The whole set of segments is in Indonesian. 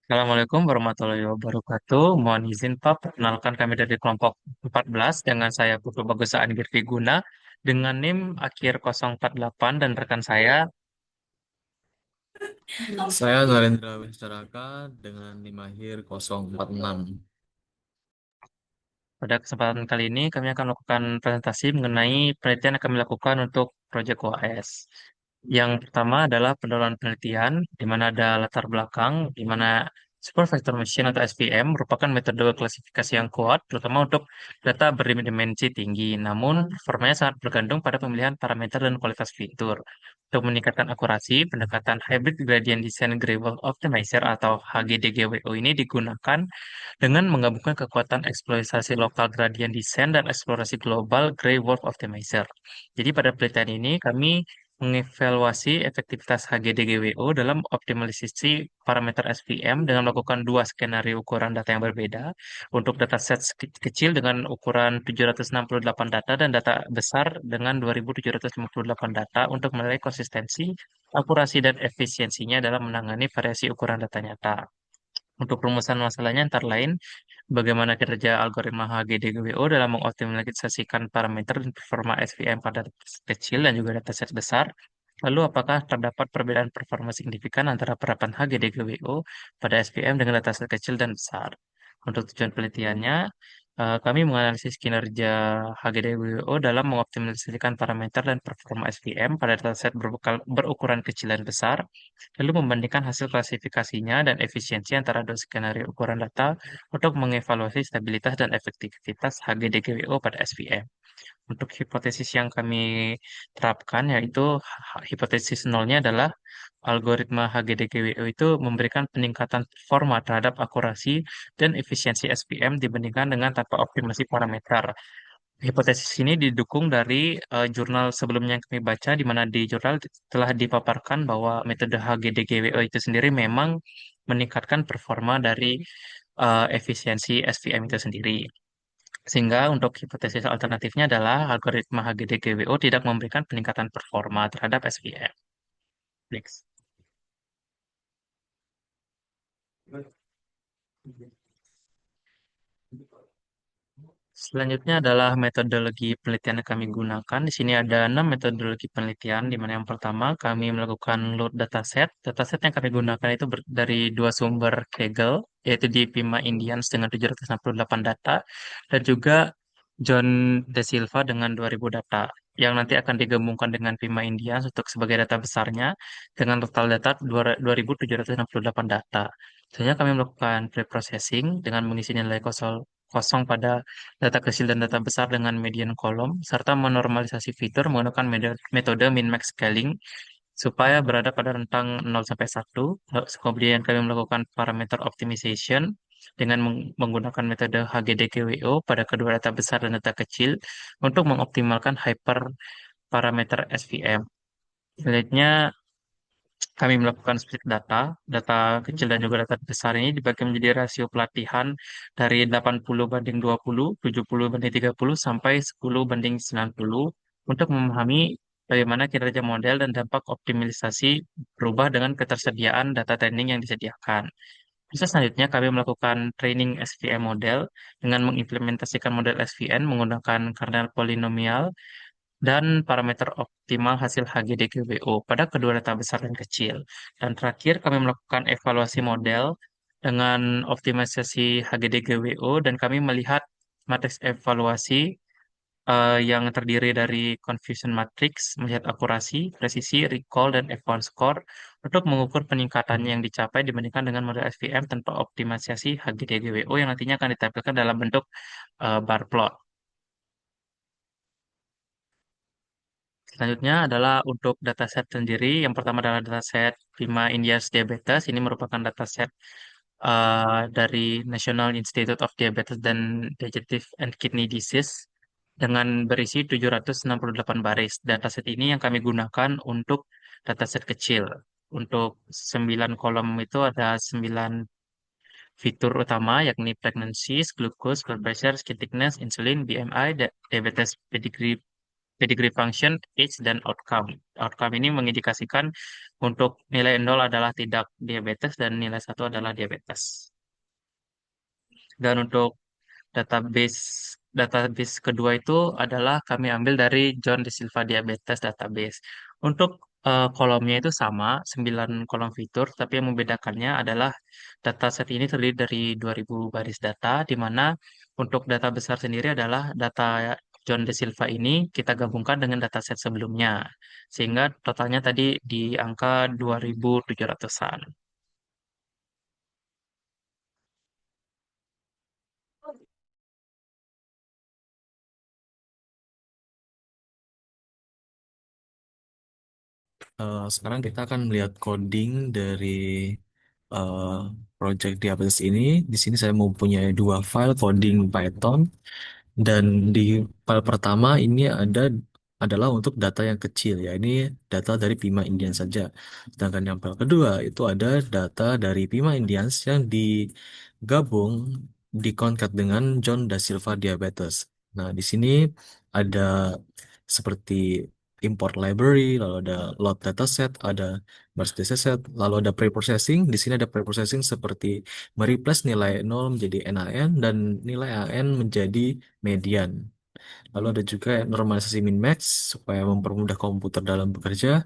Assalamualaikum warahmatullahi wabarakatuh. Mohon izin Pak, perkenalkan kami dari kelompok 14 dengan saya Putu Bagus Angger Viguna dengan NIM akhir 048 dan rekan saya. Saya Narendra Wistaraka dengan NIM akhir 046. Pada kesempatan kali ini kami akan melakukan presentasi mengenai penelitian yang kami lakukan untuk proyek UAS. Yang pertama adalah pendahuluan penelitian, di mana ada latar belakang, di mana Super Vector Machine atau SVM merupakan metode klasifikasi yang kuat, terutama untuk data berdimensi tinggi. Namun, performanya sangat bergantung pada pemilihan parameter dan kualitas fitur. Untuk meningkatkan akurasi, pendekatan Hybrid Gradient Descent Gray Wolf Optimizer atau HGDGWO ini digunakan dengan menggabungkan kekuatan eksploitasi lokal gradient descent dan eksplorasi global Gray Wolf Optimizer. Jadi pada penelitian ini kami mengevaluasi efektivitas HGDGWO dalam optimalisasi parameter SVM dengan melakukan dua skenario ukuran data yang berbeda untuk dataset kecil dengan ukuran 768 data dan data besar dengan 2758 data untuk menilai konsistensi, akurasi, dan efisiensinya dalam menangani variasi ukuran data nyata. Untuk rumusan masalahnya antara lain, bagaimana kerja algoritma HGDGWO dalam mengoptimalisasikan parameter dan performa SVM pada dataset kecil dan juga dataset besar. Lalu, apakah terdapat perbedaan performa signifikan antara penerapan HGDGWO pada SVM dengan dataset kecil dan besar? Untuk tujuan penelitiannya, kami menganalisis kinerja HGDWO dalam mengoptimalisasikan parameter dan performa SVM pada dataset berukuran kecil dan besar, lalu membandingkan hasil klasifikasinya dan efisiensi antara dua skenario ukuran data untuk mengevaluasi stabilitas dan efektivitas HGDGWO pada SVM. Untuk hipotesis yang kami terapkan, yaitu hipotesis nolnya adalah algoritma HGDGWO itu memberikan peningkatan performa terhadap akurasi dan efisiensi SVM dibandingkan dengan tanpa optimasi parameter. Hipotesis ini didukung dari jurnal sebelumnya yang kami baca, di mana di jurnal telah dipaparkan bahwa metode HGDGWO itu sendiri memang meningkatkan performa dari efisiensi SVM itu sendiri. Sehingga untuk hipotesis alternatifnya adalah algoritma HGDGWO tidak memberikan peningkatan performa terhadap SVM. Next. Selanjutnya adalah metodologi penelitian yang kami gunakan. Di sini ada 6 metodologi penelitian, di mana yang pertama kami melakukan load dataset. Dataset yang kami gunakan itu dari dua sumber Kaggle, yaitu di Pima Indians dengan 768 data, dan juga John De Silva dengan 2000 data, yang nanti akan digabungkan dengan Pima Indians untuk sebagai data besarnya, dengan total data 2768 data. Selanjutnya kami melakukan pre-processing dengan mengisi nilai kosong pada data kecil dan data besar dengan median kolom, serta menormalisasi fitur menggunakan metode min-max scaling supaya berada pada rentang 0 sampai 1. Kemudian kami melakukan parameter optimization dengan menggunakan metode HGDKWO pada kedua data besar dan data kecil untuk mengoptimalkan hyper parameter SVM. Selanjutnya, kami melakukan split data, data kecil dan juga data besar ini dibagi menjadi rasio pelatihan dari 80 banding 20, 70 banding 30, sampai 10 banding 90 untuk memahami bagaimana kinerja model dan dampak optimalisasi berubah dengan ketersediaan data training yang disediakan. Proses selanjutnya kami melakukan training SVM model dengan mengimplementasikan model SVN menggunakan kernel polinomial dan parameter optimal hasil HGDGWO pada kedua data besar dan kecil. Dan terakhir, kami melakukan evaluasi model dengan optimalisasi HGDGWO dan kami melihat matriks evaluasi yang terdiri dari confusion matrix, melihat akurasi, presisi, recall, dan F1 score untuk mengukur peningkatan yang dicapai dibandingkan dengan model SVM tanpa optimalisasi HGDGWO yang nantinya akan ditampilkan dalam bentuk bar plot. Selanjutnya adalah untuk dataset sendiri. Yang pertama adalah dataset Pima Indias Diabetes. Ini merupakan dataset dari National Institute of Diabetes dan Digestive and Kidney Disease dengan berisi 768 baris. Dataset ini yang kami gunakan untuk dataset kecil. Untuk 9 kolom itu ada 9 fitur utama, yakni pregnancy, glucose, blood pressure, skin thickness, insulin, BMI, diabetes pedigree, pedigree function, age, dan outcome. Outcome ini mengindikasikan untuk nilai 0 adalah tidak diabetes dan nilai 1 adalah diabetes. Dan untuk database database kedua itu adalah kami ambil dari John de Silva Diabetes Database. Untuk kolomnya itu sama, 9 kolom fitur, tapi yang membedakannya adalah dataset ini terdiri dari 2000 baris data, di mana untuk data besar sendiri adalah data John de Silva ini kita gabungkan dengan dataset sebelumnya, sehingga totalnya tadi di angka 2700-an. Sekarang kita akan melihat coding dari eh, project diabetes ini. Di sini saya mempunyai dua file coding Python. Dan di file pertama ini adalah untuk data yang kecil, ya ini data dari Pima Indian saja. Sedangkan yang file kedua itu ada data dari Pima Indians yang digabung dikonkat dengan John da Silva Diabetes. Nah, di sini ada seperti import library, lalu ada load dataset, ada merge dataset, lalu ada preprocessing. Di sini ada preprocessing seperti mereplace nilai 0 menjadi NaN dan nilai AN menjadi median. Lalu ada juga normalisasi min max supaya mempermudah komputer dalam bekerja.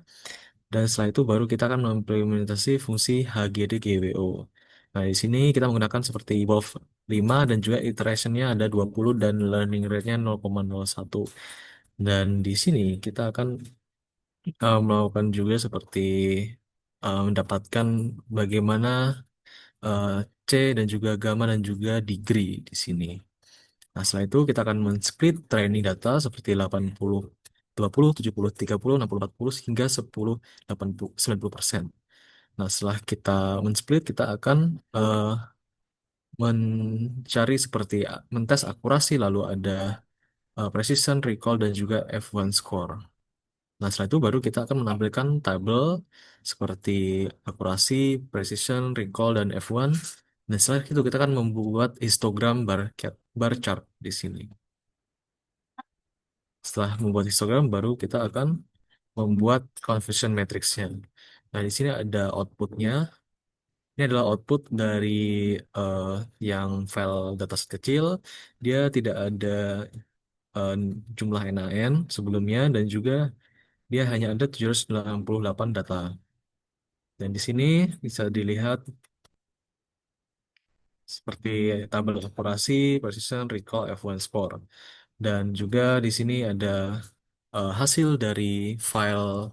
Dan setelah itu baru kita akan mengimplementasi fungsi HGDGWO. Nah, di sini kita menggunakan seperti evolve 5 dan juga iterationnya ada 20 dan learning rate-nya 0,01. Dan di sini kita akan melakukan juga seperti mendapatkan bagaimana eh, C dan juga gamma dan juga degree di sini. Nah, setelah itu kita akan men-split training data seperti 80, 20, 70, 30, 60, 40 hingga 10, 80, 90%. Nah, setelah kita men-split, kita akan mencari seperti mentes akurasi, lalu ada precision, recall, dan juga F1 score. Nah, setelah itu baru kita akan menampilkan tabel seperti akurasi, precision, recall, dan F1. Dan setelah itu kita akan membuat histogram bar chart di sini. Setelah membuat histogram, baru kita akan membuat conversion matrixnya. Nah, di sini ada outputnya. Ini adalah output dari eh, yang file dataset kecil. Dia tidak ada eh, jumlah NaN sebelumnya dan juga dia hanya ada 798 data. Dan di sini bisa dilihat seperti tabel akurasi, precision, recall, F1 score. Dan juga di sini ada hasil dari file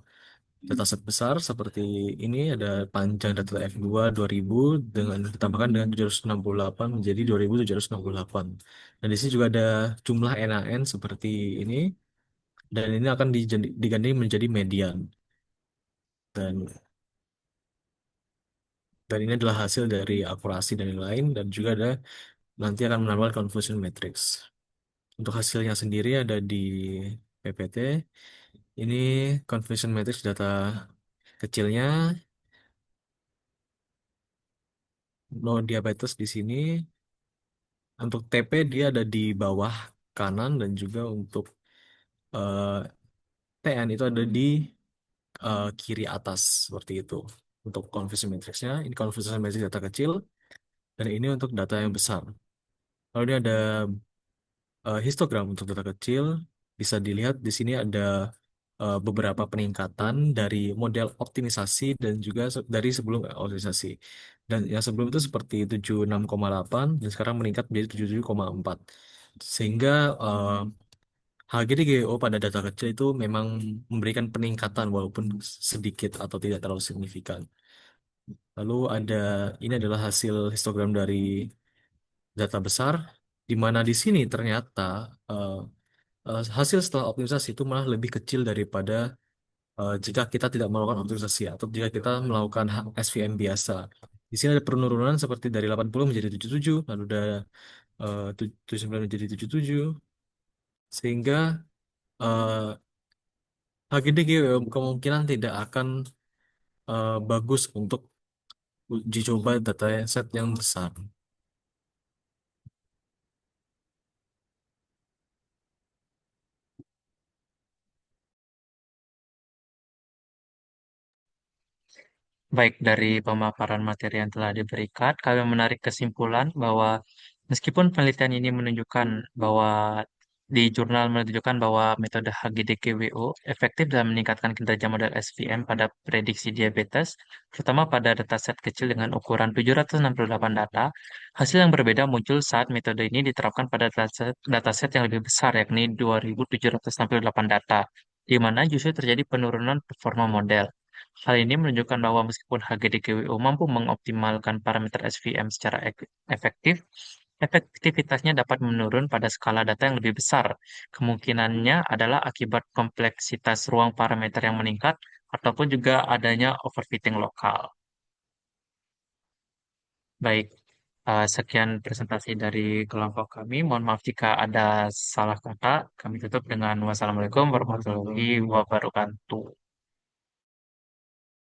dataset besar seperti ini, ada panjang data F2 2000 dengan ditambahkan dengan 768 menjadi 2768. Dan di sini juga ada jumlah NaN seperti ini dan ini akan diganti menjadi median. Dan dan ini adalah hasil dari akurasi dan lain-lain dan juga ada nanti akan menambah confusion matrix. Untuk hasilnya sendiri ada di PPT. Ini confusion matrix data kecilnya, no diabetes di sini. Untuk TP dia ada di bawah kanan dan juga untuk eh, TN itu ada di kiri atas seperti itu. Untuk confusion matrixnya, ini confusion matrix data kecil dan ini untuk data yang besar. Lalu ini ada histogram untuk data kecil. Bisa dilihat di sini ada beberapa peningkatan dari model optimisasi dan juga dari sebelum optimisasi. Dan yang sebelum itu seperti 76,8 dan sekarang meningkat menjadi 77,4. Sehingga HGDGO pada data kecil itu memang memberikan peningkatan walaupun sedikit atau tidak terlalu signifikan. Lalu ini adalah hasil histogram dari data besar, di mana di sini ternyata eh, hasil setelah optimisasi itu malah lebih kecil daripada jika kita tidak melakukan optimisasi atau jika kita melakukan SVM biasa. Di sini ada penurunan seperti dari 80 menjadi 77, lalu ada 79 menjadi 77, sehingga eh, HGDG kemungkinan tidak akan bagus untuk uji coba data set yang besar. Baik dari pemaparan materi yang telah diberikan, kami menarik kesimpulan bahwa meskipun penelitian ini menunjukkan bahwa di jurnal menunjukkan bahwa metode HGDKWO efektif dalam meningkatkan kinerja model SVM pada prediksi diabetes, terutama pada dataset kecil dengan ukuran 768 data, hasil yang berbeda muncul saat metode ini diterapkan pada dataset yang lebih besar, yakni 2.768 data, di mana justru terjadi penurunan performa model. Hal ini menunjukkan bahwa meskipun HGDKWO mampu mengoptimalkan parameter SVM secara efektif, efektivitasnya dapat menurun pada skala data yang lebih besar. Kemungkinannya adalah akibat kompleksitas ruang parameter yang meningkat ataupun juga adanya overfitting lokal. Baik, sekian presentasi dari kelompok kami. Mohon maaf jika ada salah kata. Kami tutup dengan wassalamualaikum warahmatullahi wabarakatuh.